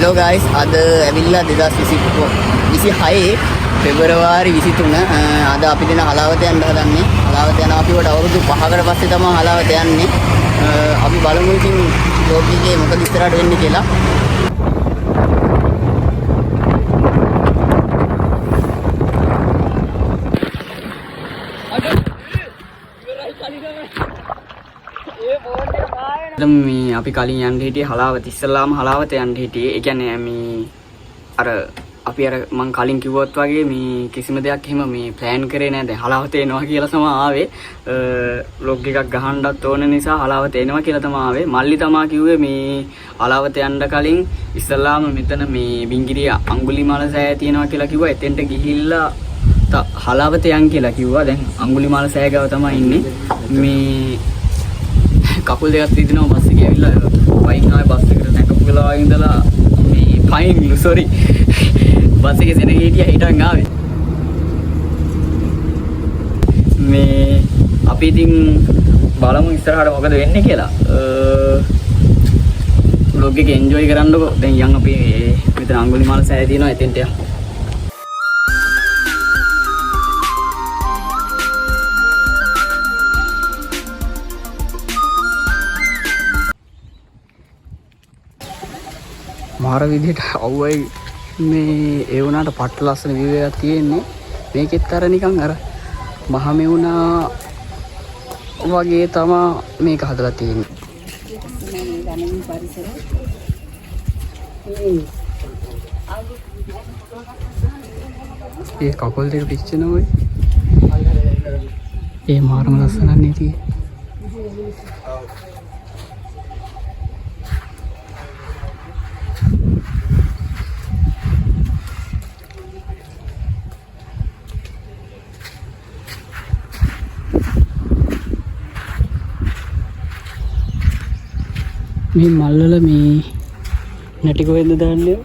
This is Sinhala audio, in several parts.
hello guys, අද ඇවිල්ලා 2026 පෙබරවාරි 23 අද අපි දෙන හලාවත යන්න හදන්නේ. හලාවත යනවා අපි වට අවුරුදු 5කට පස්සේ තමයි හලාවත යන්නේ. අපි බලමු ඉතින් vlog එකේ මොකද ඉස්සරහට වෙන්නේ කියලා. මේ අපි කලින් යන්න හිටියේ හලාවත ඉස්සලාම හලාවත යන්න හිටියේ. ඒ කියන්නේ මේ අර අපි අර මං කලින් කිව්වොත් වගේ මේ කිසිම දෙයක් එහෙම මේ ප්ලෑන් කරේ නැහැ. දැන් හලාවත එනවා කියලා තමයි ආවේ. vlog එකක් ගහන්නත් ඕන නිසා හලාවත එනවා කියලා තමයි ආවේ. මල්ලි තමා කිව්වේ මේ හලාවත යන්න කලින් ඉස්සලාම මෙතන මේ බිංගිරිය අඟුලිමාල සෑය තියෙනවා කියලා කිව්වා. එතෙන්ට ගිහිල්ලා හලාවත යන් කියලා කිව්වා. දැන් අඟුලිමාල සෑය ගාව තමයි ඉන්නේ. මේ කකුල් දෙකක් තියනවා බස් එකේ ඇවිල්ලා වයින් ආවේ බස් එකට නැකපු වෙලාව ඉඳලා මේ පයින්ලු සෝරි බස් එකේ සෙනග හිටියා හිටන් ආවේ මේ අපි ඉතින් බලමු ඉස්සරහට මොකද වෙන්නේ කියලා vlog එක එන්ජොයි කරන්නකෝ දැන් යන් අපි මෙතන අඟුලිමාල සෑය තියෙනවා එතෙන්ට යන්න මාර විදිහට අවුවයි මේ ඒ වුණාට පට්ට ලස්සන view එකක් තියෙන්නේ මේකෙත් අර නිකන් අර මහ මෙවුනා වගේ තමයි මේක හදලා තියෙන්නේ මේ ගණන් පරිසරය ඒ කකුල් දෙක පිච්චෙනවා ඒ මාරම ලස්සනන්නේ තියෙන්නේ මේ මල්වල මේ නැටි කොහෙන්ද දාන්නේ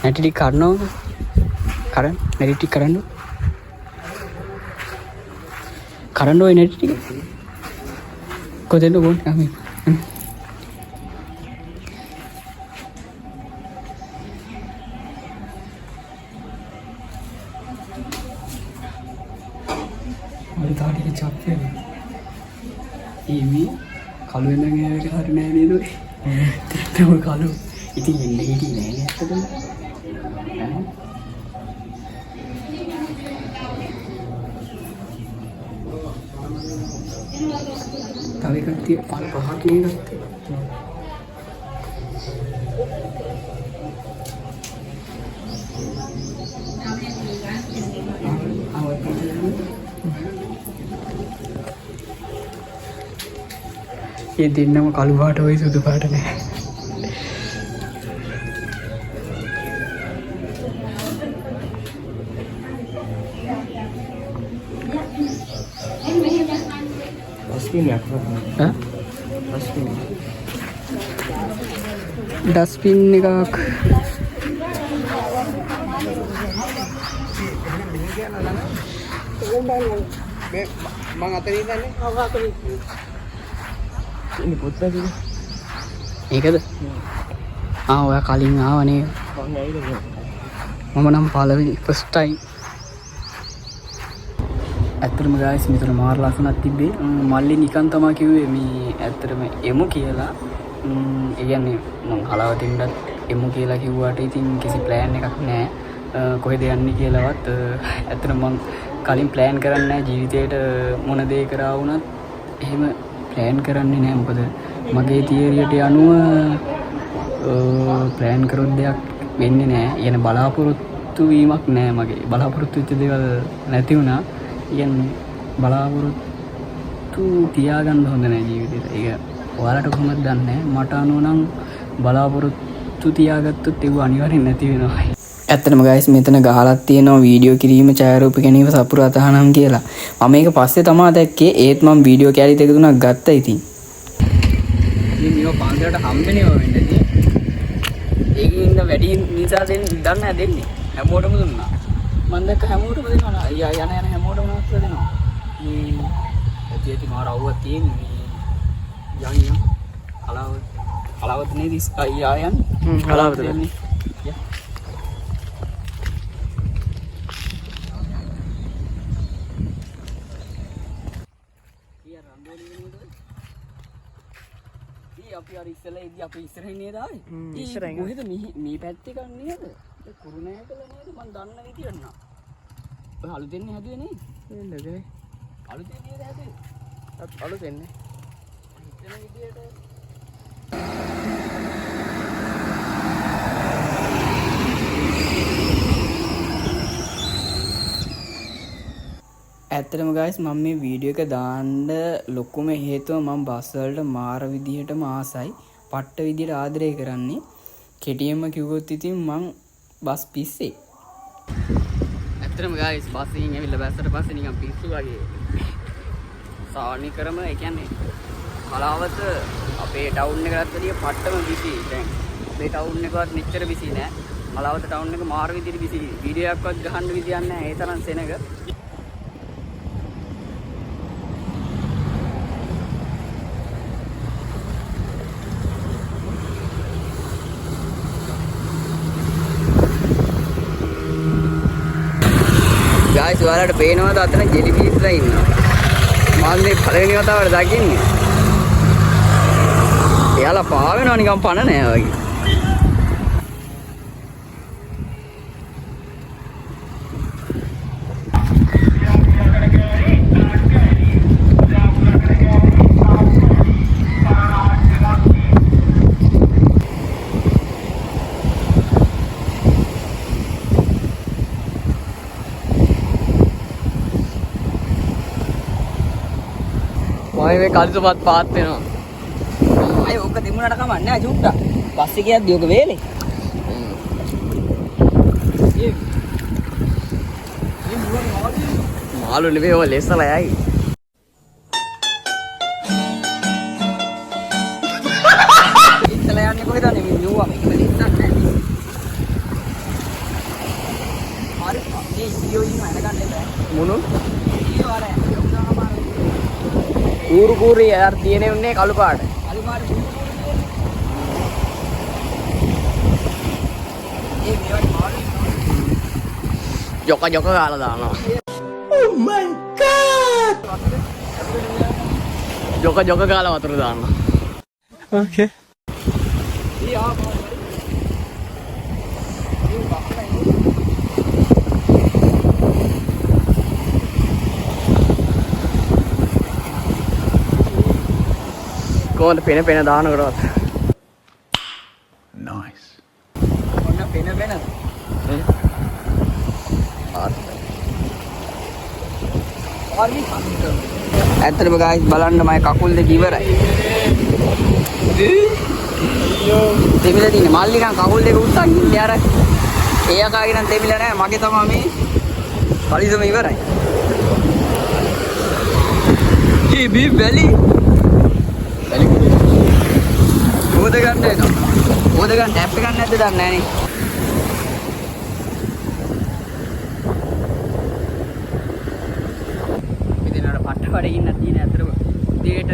නැටි ටික කරනවද කරන් නැටි ටික කරන්න ඔය නැටි ටික කොහෙන්ද ගොන්නේ අපි හරි තාටික චප්පේ ඊමි කලු වෙන ගෑවට හරි නෑ නේද ඔය තම කලු ඉතින් එන්න හිටියේ නෑ නේ ඇත්තටම තව එකක් තිය පහක් නේ ගත්තේ ये දෙන්නම කළු පාට වෙයි සුදු පාට නෑ ඩස්බින් එකක් මං අතරින් ඉන්නනේ ඔව් අතරින් ini putra sih. Ikut. Wah kalian awa nih. Mama nam palawi first time. ඇත්තටම guys මෙතන මාර ලස්සනක් තිබ්බේ. මල්ලි නිකන් තමයි කිව්වේ මේ ඇත්තටම එමු කියලා. ඒ කියන්නේ මං හලාවතින්වත් එමු කියලා කිව්වට ඉතින් කිසි plan එකක් නැහැ. කොහෙද යන්නේ කියලාවත් ඇත්තටම මං කලින් plan කරන්නේ නැහැ ජීවිතේට මොන දේ කරා වුණත් එහෙම ප්ලෑන් කරන්නේ නැහැ මොකද මගේ තියරියට අනුව ප්ලෑන් කරොත් දෙයක් වෙන්නේ නැහැ. يعني බලාපොරොත්තු වීමක් නැහැ මගේ. බලාපොරොත්තු වෙච්ච දේවල් නැති වුණා. කියන්නේ බලාපොරොත්තු තියාගන්න හොඳ නැහැ ජීවිතේට. ඒක ඔයාලට කොහොමද දන්නේ මට අනුව නම් බලාපොරොත්තු තියාගත්තොත් ඒක අනිවාර්යෙන් නැති වෙනවා. ඇත්තටම guys මෙතන ගහලා තියෙනවා වීඩියෝ කිරීම ඡායාරූප ගැනීම සපුර අතහනම් කියලා. මම මේක පස්සේ තමයි දැක්කේ. ඒත් මම වීඩියෝ කැලි දෙක තුනක් ගත්තා ඉතින්. ඉතින් මේව පන්සලට හම්බෙන්නේ වෙන්නේ ඉතින්. ඒකින් ඉන්න වැඩි නිසා දන්නේ නැහැ දෙන්නේ. හැමෝටම දුන්නා. මම දැක්ක හැමෝටම දෙනවා. යන හැමෝටම නස්ස දෙනවා. මේ ඇටි මාර අවුවක් තියෙන්නේ. යන් හලාවත නේද අයියා යන් හලාවත Yeah. අපි අර ඉස්සෙල්ලා ඉදි අපි ඉස්සරහින් නේද ආවේ? ඉස්සරහින්. කොහෙද මේ පැත්තේ කන් නේද? ඒ කුරුණෑකල නේද? මම දන්න විදියට නා. ඔය අලුතෙන් හැදුවේ නේද? නේද? අලුතෙන් නේද හැදුවේ? අලුතෙන් නේ. හිතන විදියට ඇත්තටම guys මම මේ වීඩියෝ එක දාන්න ලොකුම හේතුව මම බස් වලට මාර විදිහටම ආසයි. පට්ට විදිහට ආදරය කරන්නේ. කෙටියෙන්ම කිව්වොත් ඉතින් මං බස් පිස්සේ. ඇත්තටම guys බස් එකෙන් ඇවිල්ලා බැස්සට පස්සේ නිකන් පිස්සු වගේ. සානිකරම ඒ කියන්නේ කලාවත අපේ ටවුන් එකකට වැඩිය පට්ටම බිසි. දැන් අපේ ටවුන් එකවත් මෙච්චර බිසි නෑ. කලාවත ටවුන් එක මාර විදිහට බිසි. වීඩියෝ එකක්වත් ගහන්න විදියක් නෑ. ඒ තරම් සෙනග. guys ඔයාලට පේනවද අතන ජෙලි බීස්ලා ඉන්නවා. මම මේ පළවෙනි වතාවට දකින්නේ. එයාලා පාවෙනවා නිකන් පණ නෑ වගේ. මේ කල්සපත් පාත් වෙනවා. අය ඔක දෙමුණට කමක් නෑ චුට්ටා. බස් එකේ යද්දි ඔක වේලේ. මාළු නෙවෙයි ඔය ලෙස්සලා යයි. ඉස්සලා යන්නේ කොහෙද නේ මේ නියුවා මේක ලෙස්සක් නෑ. හරි මේ ඉතියෝ ඉන්න අරගන්න බෑ. මොනෝ? ඉතියෝ අර ඌරු කුරේ අර තියෙනේ උන්නේ කළු පාට. කළු පාට ඒ මේවට මාළු ජොක ගාලා දානවා. Oh my god! ජොක ගාලා වතුර දානවා. Okay. කොහොමද පෙන දානකොටවත් nice ඔන්න පෙන ඇත්තටම guys බලන්න මගේ කකුල් දෙක ඉවරයි. දෙමිලා තියෙන මල්ලි නම් කකුල් දෙක උස්සන් ඉන්නේ අර ඒ අකාගේ නම් දෙමිලා නැහැ මගේ තමයි මේ පරිසම ඉවරයි. කී බී වැලි ඕද ගන්න එනවා. ඕද ගන්න ටැප් එක ගන්න නැද්ද දන්නේ නැහැ නේ. ඉතින් අර පට්ටවඩේ ඉන්න තියෙන අතරම උදේට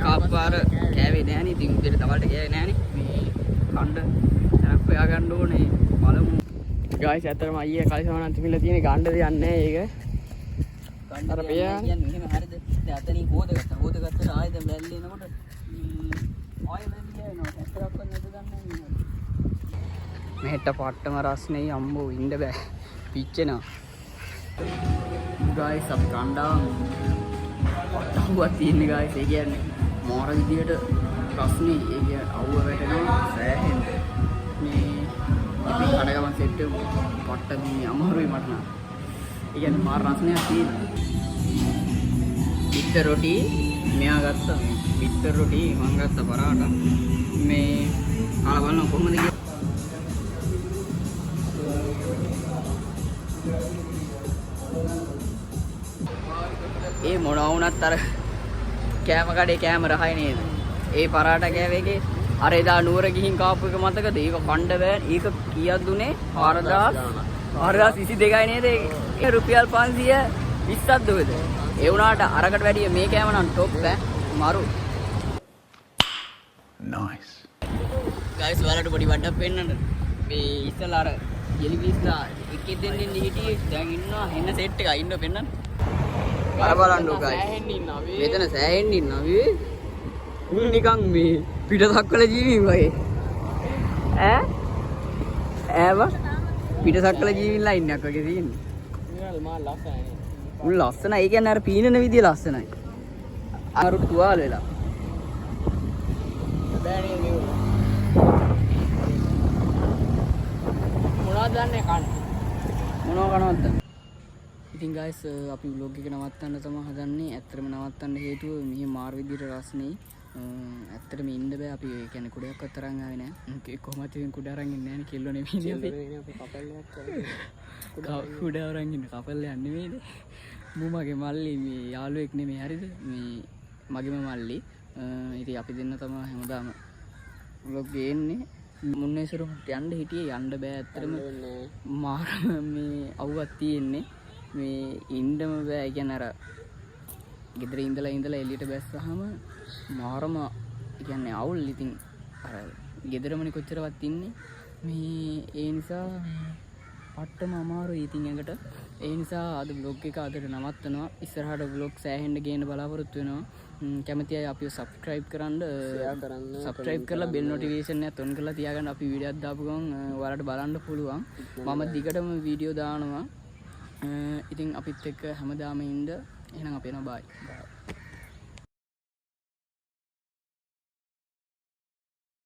කාපාර කෑවේ නැහැ නේ. ඉතින් උදේට තවලට කෑවේ නැහැ නේ. මේ කණ්ඩ තනක් හොයා ගන්න ඕනේ. බලමු. guys ඇත්තටම අයියේ කලිසමනම් තිබිලා තියෙන ගන්න දෙයක් නැහැ ඒක. අර බෑ කියන්නේ මෙහෙම හරියද? දැන් අතනින් හොදගත්තා. හොදගත්තට ආයෙ දැන් බැල්ලේ එනකොට ආයෙ මෙහෙට පාට්ටම රස්නේ අම්බෝ ඉන්න බෑ පිච්චෙනවා. guys අපි කණ්ඩායම අවුවක් තියෙන්නේ guys. ඒ කියන්නේ මාර විදියට රස්නේ ඒ කියන්නේ අවුව වැටෙනවා සෑහෙන. මේ අපි කඩගමන් සෙට් එක පට්ට මේ අමාරුයි මට නම්. ඒ කියන්නේ මාර රස්නයක් තියෙනවා. පිටර රොටි මෙයා ගත්තා. පිටර රොටි මම ගත්තා පරාට. මේ ආ බලන්න කොහොමද ඒ මොනවා වුණත් අර කෑම කඩේ කෑම රහයි නේද? ඒ පරාට කෑවේගේ අර එදා නුවර ගිහින් කාපු එක මතකද? ඒක කණ්ඩ බෑ. ඒක කීයක් දුන්නේ? 4022යි නේද? ඒ රුපියල් 520ක් දුවේද? ඒ වුණාට අරකට වැඩිය මේ කෑම නම් টොප් ඈ. මරු. nice. guys ඔයාලට පොඩි වඩක් පෙන්නන්න. මේ ඉස්සලා අර ජෙලිෆිස්ලා එකෙන් දෙන්නේ හිටියේ දැන් ඉන්නවා එන්න සෙට් එක ඉන්න පෙන්නන්න අර බලන්නකෝ සෑහෙන්න ඉන්නවා මෙතන සෑහෙන්න ඉන්නවා මේ නිකන් මේ පිටසක්වල ජීවීන් වගේ ඈව පිටසක්වල ජීවීන්ලා ඉන්නක් වගේ තියෙන්නේ නේද මා ලස්සනයි උන් ලස්සනයි ඒ කියන්නේ අර පීනන විදිය ලස්සනයි අරුට තුවාල වෙලා බෑනේ මේ මොනවද දන්නේ කන්න මොනව කනවද ඉතින් guys අපි vlog එක නවත්තන්න තමයි හදන්නේ ඇත්තටම නවත්තන්න හේතුව මෙහි මාර විදියට රස්නේ ඇත්තටම ඉන්න බෑ අපි ඒ කියන්නේ කුඩයක්වත් තරන් ආවේ නෑ කොහොමද ඉතින් කුඩ අරන් ඉන්නේ නෑනේ කෙල්ලෝ නෙමෙයි අපි කපල්ලයක් කරලා කුඩ අරන් ඉන්න කපල්ලයක් නෙමෙයිද මගේ මල්ලි මේ යාළුවෙක් නෙමෙයි හරිද මේ මගේම මල්ලි ඉතින් අපි දෙන්න තමයි හැමදාම vlog ගේන්නේ මුන්නේසරුට යන්න හිටියේ යන්න බෑ ඇත්තටම මාර මේ අවුවක් තියෙන්නේ මේ ඉන්නම බෑ කියන්නේ අර ගෙදර ඉඳලා එළියට බැස්සහම මාරම කියන්නේ අවුල් ඉතින් අර ගෙදරමනේ කොච්චරවත් ඉන්නේ මේ ඒ නිසා පට්ටම අමාරුයි ඉතින් එකට ඒ නිසා අද vlog එක අදට නවත්තනවා ඉස්සරහට vlog සෑහෙන්න ගේන්න බලාපොරොත්තු වෙනවා කැමති අය අපිව subscribe කරන්න subscribe කරලා bell notification එකත් on කරලා තියාගන්න අපි වීඩියෝ එකක් දාපු ගමන් ඔයාලට බලන්න පුළුවන් මම දිගටම වීඩියෝ දානවා ඉතින් අපිත් එක්ක හැමදාම ඉන්න එහෙනම් අපි යනවා bye